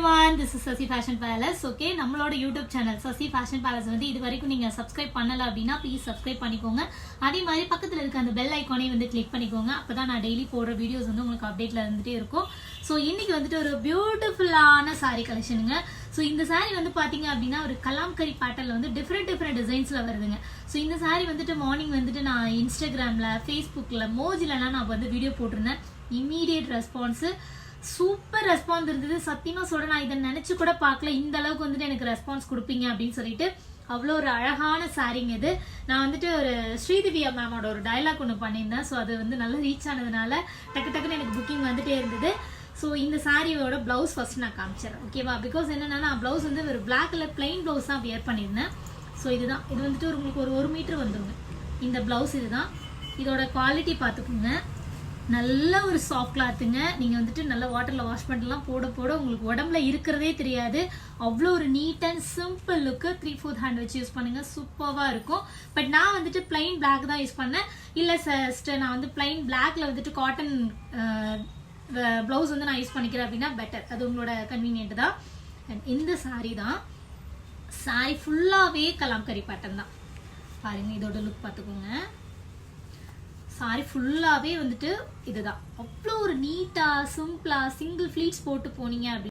everyone, this is Sasi Fashion Palace. Okay, நம்மளோட YouTube channel Sasi Fashion Palace வந்து இதுவரைக்கும் நீங்க subscribe பண்ணல அப்படினா please subscribe பண்ணிக்கோங்க. அதே மாதிரி பக்கத்துல இருக்க அந்த bell icon-ஐ வந்து click பண்ணிக்கோங்க. அப்பதான் நான் daily போடுற videos வந்து உங்களுக்கு updateல இருந்துட்டே இருக்கும். So இன்னைக்கு வந்துட்டு ஒரு beautiful-ஆன saree collection-ங்க. So இந்த saree வந்து பாத்தீங்க அப்படினா ஒரு கலாம்கரி pattern-ல வந்து different designs-ல வருதுங்க. So இந்த saree வந்துட்டு morning வந்துட்டு நான் Instagram-ல, Facebook-ல, Moji-ல நான் வந்து வீடியோ போட்டுருந்தேன். Immediate response சூப்பர் ரெஸ்பான்ஸ் இருந்தது. சத்தியமா சொல்றேன், நான் இதை நினைச்சு கூட பார்க்கல இந்த அளவுக்கு வந்துட்டு எனக்கு ரெஸ்பான்ஸ் கொடுப்பீங்க அப்படின்னு சொல்லிட்டு. அவ்வளோ ஒரு அழகான சாரிங்க இது. நான் வந்துட்டு ஒரு ஸ்ரீதிவ்யா மேமோட ஒரு டயலாக் ஒன்று பண்ணியிருந்தேன். ஸோ அது வந்து நல்லா ரீச் ஆனதுனால டக்குன்னு எனக்கு புக்கிங் வந்துட்டே இருந்தது. ஸோ இந்த சாரியோட பிளவுஸ் ஃபர்ஸ்ட் நான் காமிச்சிடறேன், ஓகேவா? பிகாஸ் என்னன்னா நான் பிளவுஸ் வந்து ஒரு பிளாக் கலர் பிளைன் பிளவுஸ் தான் வியர் பண்ணியிருந்தேன். ஸோ இதுதான், இது வந்துட்டு உங்களுக்கு ஒரு 1 மீட்டர் வந்துருங்க இந்த பிளவுஸ். இதுதான் இதோட குவாலிட்டி பார்த்துக்கோங்க. நல்ல ஒரு சாஃப்ட் கிளாத்துங்க. நீங்கள் வந்துட்டு நல்ல வாட்டரில் வாஷ் பண்ணிட்டுலாம் போட உங்களுக்கு உடம்புல இருக்கிறதே தெரியாது. அவ்வளோ ஒரு neat and simple look. 3/4 hand வச்சு யூஸ் பண்ணுங்கள், சூப்பராக இருக்கும். பட் நான் வந்துட்டு பிளைன் பிளாக் தான் யூஸ் பண்ணேன். இல்லை சிஸ்டர், நான் வந்து பிளைன் பிளாக்ல வந்துட்டு காட்டன் ப்ளவுஸ் வந்து நான் யூஸ் பண்ணிக்கிறேன் அப்படின்னா பெட்டர், அது உங்களோட கன்வீனியன்ட் தான். அண்ட் இந்த சாரீ தான், சாரீ ஃபுல்லாகவே கலாம்கரி பேட்டர்ன் தான். பாருங்கள், இதோட லுக் பார்த்துக்கோங்க. சாரி ஃபுல்லாகவே வந்துட்டு இதுதான். அவ்வளோ ஒரு நீட்டாக சிம்பிளாக சிங்கிள் ஃப்ளீட்ஸ் போட்டு போனீங்க அப்படி